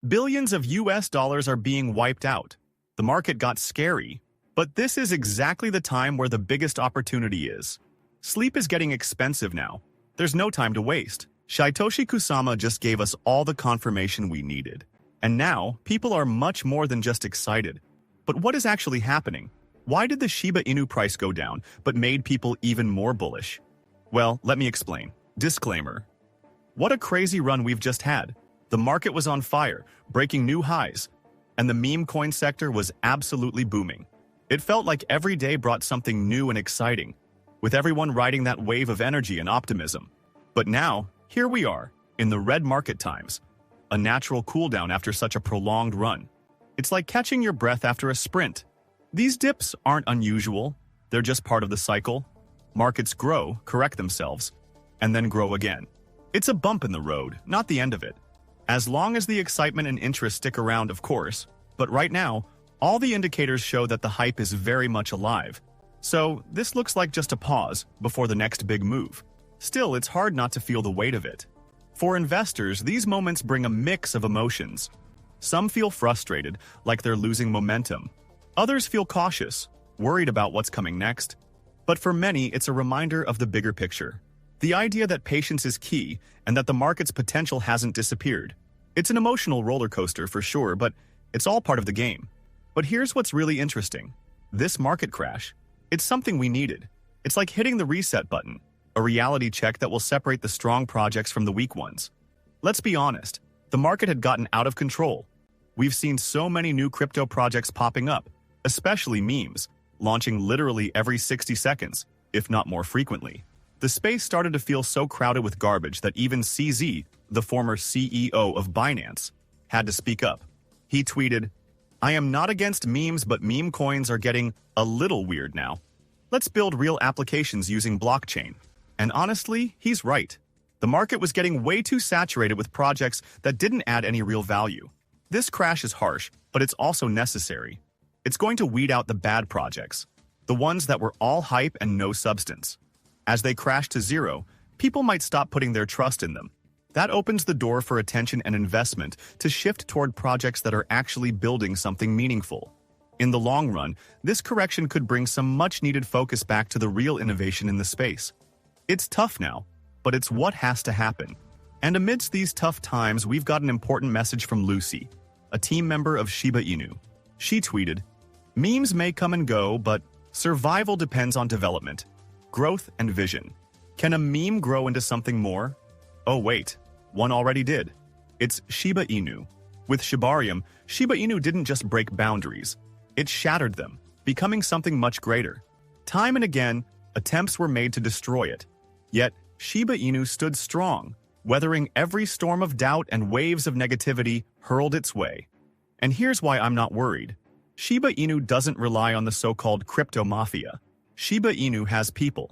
Billions of US dollars are being wiped out. The market got scary, but this is exactly the time where the biggest opportunity is. Sleep is getting expensive now. There's no time to waste. Shytoshi Kusama just gave us all the confirmation we needed. And now, people are much more than just excited. But what is actually happening? Why did the Shiba Inu price go down, but made people even more bullish? Well, let me explain. Disclaimer. What a crazy run we've just had. The market was on fire, breaking new highs, and the meme coin sector was absolutely booming. It felt like every day brought something new and exciting, with everyone riding that wave of energy and optimism. But now, here we are, in the red market times, a natural cooldown after such a prolonged run. It's like catching your breath after a sprint. These dips aren't unusual, they're just part of the cycle. Markets grow, correct themselves, and then grow again. It's a bump in the road, not the end of it. As long as the excitement and interest stick around, of course, but right now, all the indicators show that the hype is very much alive. So, this looks like just a pause before the next big move. Still, it's hard not to feel the weight of it. For investors, these moments bring a mix of emotions. Some feel frustrated, like they're losing momentum. Others feel cautious, worried about what's coming next. But for many, it's a reminder of the bigger picture. The idea that patience is key and that the market's potential hasn't disappeared. It's an emotional roller coaster for sure, but it's all part of the game. But here's what's really interesting. This market crash, it's something we needed. It's like hitting the reset button, a reality check that will separate the strong projects from the weak ones. Let's be honest, the market had gotten out of control. We've seen so many new crypto projects popping up, especially memes, launching literally every 60 seconds, if not more frequently. The space started to feel so crowded with garbage that even CZ, the former CEO of Binance, had to speak up. He tweeted, "I am not against memes, but meme coins are getting a little weird now. Let's build real applications using blockchain." And honestly, he's right. The market was getting way too saturated with projects that didn't add any real value. This crash is harsh, but it's also necessary. It's going to weed out the bad projects, the ones that were all hype and no substance. As they crash to zero, people might stop putting their trust in them. That opens the door for attention and investment to shift toward projects that are actually building something meaningful. In the long run, this correction could bring some much-needed focus back to the real innovation in the space. It's tough now, but it's what has to happen. And amidst these tough times, we've got an important message from Lucy, a team member of Shiba Inu. She tweeted, "Memes may come and go, but survival depends on development, growth, and vision. Can a meme grow into something more? Oh wait, one already did. It's Shiba Inu. With Shibarium, Shiba Inu didn't just break boundaries. It shattered them, becoming something much greater. Time and again, attempts were made to destroy it. Yet, Shiba Inu stood strong, weathering every storm of doubt and waves of negativity hurled its way. And here's why I'm not worried. Shiba Inu doesn't rely on the so-called crypto mafia. Shiba Inu has people.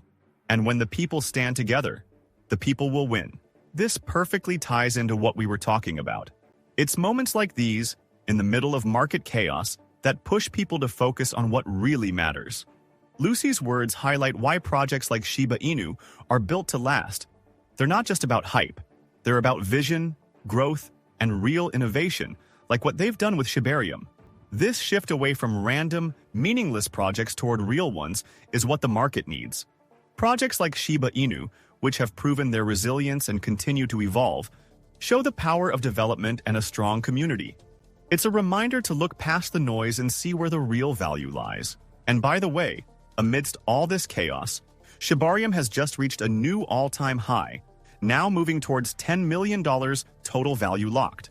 And when the people stand together, the people will win." This perfectly ties into what we were talking about. It's moments like these, in the middle of market chaos, that push people to focus on what really matters. Lucy's words highlight why projects like Shiba Inu are built to last. They're not just about hype. They're about vision, growth, and real innovation, like what they've done with Shibarium. This shift away from random, meaningless projects toward real ones is what the market needs. Projects like Shiba Inu, which have proven their resilience and continue to evolve, show the power of development and a strong community. It's a reminder to look past the noise and see where the real value lies. And by the way, amidst all this chaos, Shibarium has just reached a new all-time high, now moving towards $10 million total value locked.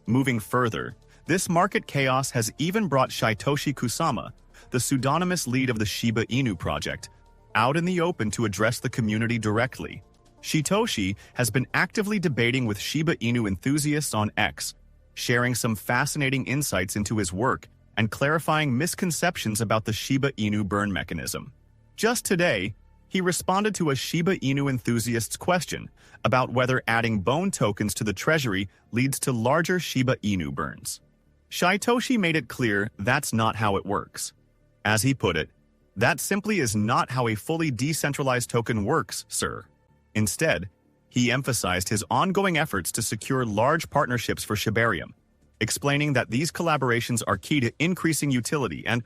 Moving further, this market chaos has even brought Shytoshi Kusama, the pseudonymous lead of the Shiba Inu project, out in the open to address the community directly. Shytoshi has been actively debating with Shiba Inu enthusiasts on X, sharing some fascinating insights into his work and clarifying misconceptions about the Shiba Inu burn mechanism. Just today, he responded to a Shiba Inu enthusiast's question about whether adding bone tokens to the treasury leads to larger Shiba Inu burns. Shytoshi made it clear that's not how it works. As he put it, "That simply is not how a fully decentralized token works, sir." Instead, he emphasized his ongoing efforts to secure large partnerships for Shibarium. explaining that these collaborations are key to increasing utility and,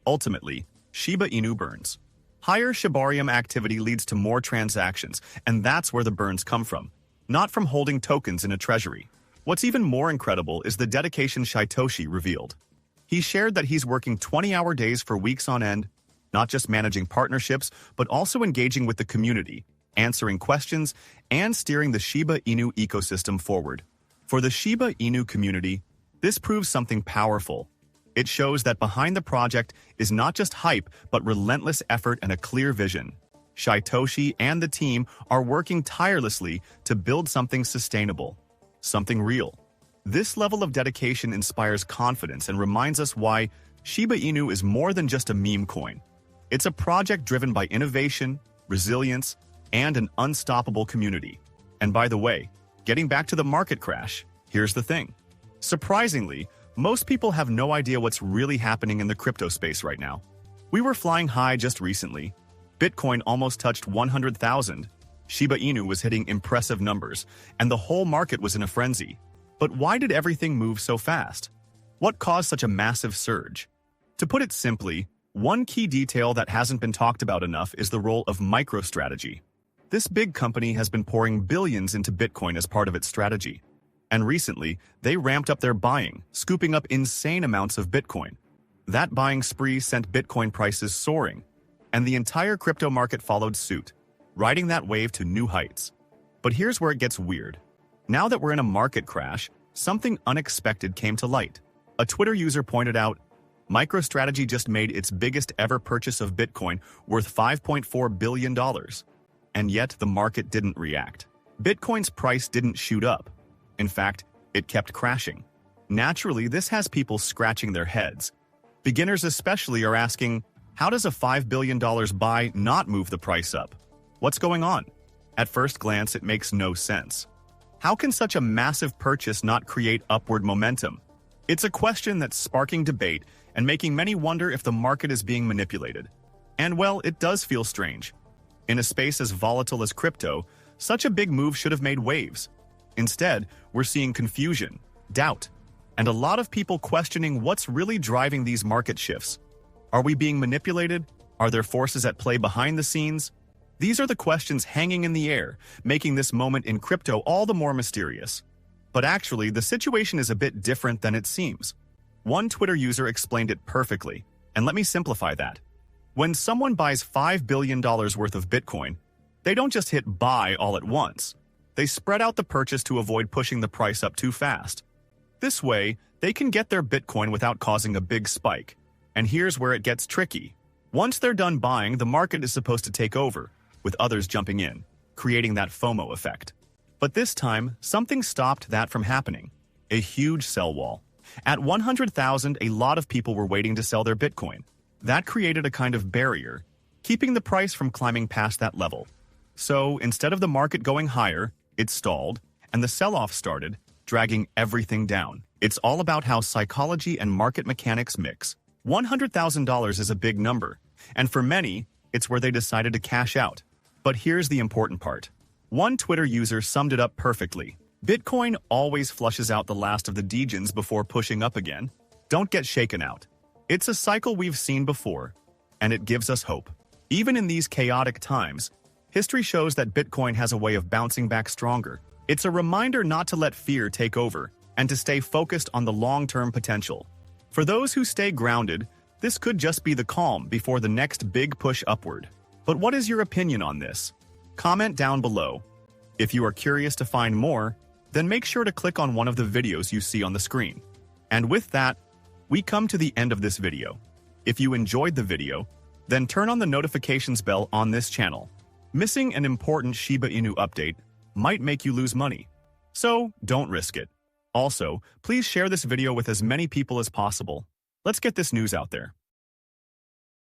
ultimately, Shiba Inu burns. Higher Shibarium activity leads to more transactions, and that's where the burns come from, not from holding tokens in a treasury. What's even more incredible is the dedication Shytoshi revealed. He shared that he's working 20-hour days for weeks on end, not just managing partnerships, but also engaging with the community, answering questions, and steering the Shiba Inu ecosystem forward. For the Shiba Inu community, this proves something powerful. It shows that behind the project is not just hype, but relentless effort and a clear vision. Shytoshi and the team are working tirelessly to build something sustainable, something real. This level of dedication inspires confidence and reminds us why Shiba Inu is more than just a meme coin. It's a project driven by innovation, resilience, and an unstoppable community. And by the way, getting back to the market crash, here's the thing. Surprisingly, most people have no idea what's really happening in the crypto space right now. We were flying high just recently. Bitcoin almost touched 100,000. Shiba Inu was hitting impressive numbers, and the whole market was in a frenzy. But why did everything move so fast? What caused such a massive surge? To put it simply, one key detail that hasn't been talked about enough is the role of MicroStrategy. This big company has been pouring billions into Bitcoin as part of its strategy. And recently, they ramped up their buying, scooping up insane amounts of Bitcoin. That buying spree sent Bitcoin prices soaring, and the entire crypto market followed suit, riding that wave to new heights. But here's where it gets weird. Now that we're in a market crash, something unexpected came to light. A Twitter user pointed out, MicroStrategy just made its biggest ever purchase of Bitcoin worth $5.4 billion. And yet the market didn't react. Bitcoin's price didn't shoot up. In fact, it kept crashing. Naturally, this has people scratching their heads. Beginners especially are asking, how does a $5 billion buy not move the price up? What's going on? At first glance, it makes no sense. How can such a massive purchase not create upward momentum? It's a question that's sparking debate and making many wonder if the market is being manipulated. And well, it does feel strange. In a space as volatile as crypto, such a big move should have made waves. Instead, we're seeing confusion, doubt, and a lot of people questioning what's really driving these market shifts. Are we being manipulated? Are there forces at play behind the scenes? These are the questions hanging in the air, making this moment in crypto all the more mysterious. But actually, the situation is a bit different than it seems. One Twitter user explained it perfectly, and let me simplify that. When someone buys $5 billion worth of Bitcoin, they don't just hit buy all at once. They spread out the purchase to avoid pushing the price up too fast. This way, they can get their Bitcoin without causing a big spike. And here's where it gets tricky. Once they're done buying, the market is supposed to take over, with others jumping in, creating that FOMO effect. But this time, something stopped that from happening. A huge sell wall. At 100,000, a lot of people were waiting to sell their Bitcoin. That created a kind of barrier, keeping the price from climbing past that level. So, instead of the market going higher, it stalled, and the sell-off started, dragging everything down. It's all about how psychology and market mechanics mix. $100,000 is a big number, and for many, it's where they decided to cash out. But here's the important part. One Twitter user summed it up perfectly. Bitcoin always flushes out the last of the degens before pushing up again. Don't get shaken out. It's a cycle we've seen before, and it gives us hope. Even in these chaotic times, history shows that Bitcoin has a way of bouncing back stronger. It's a reminder not to let fear take over and to stay focused on the long-term potential. For those who stay grounded, this could just be the calm before the next big push upward. But what is your opinion on this? Comment down below. If you are curious to find more, then make sure to click on one of the videos you see on the screen. And with that, we come to the end of this video. If you enjoyed the video, then turn on the notifications bell on this channel. Missing an important Shiba Inu update might make you lose money. So, don't risk it. Also, please share this video with as many people as possible. Let's get this news out there.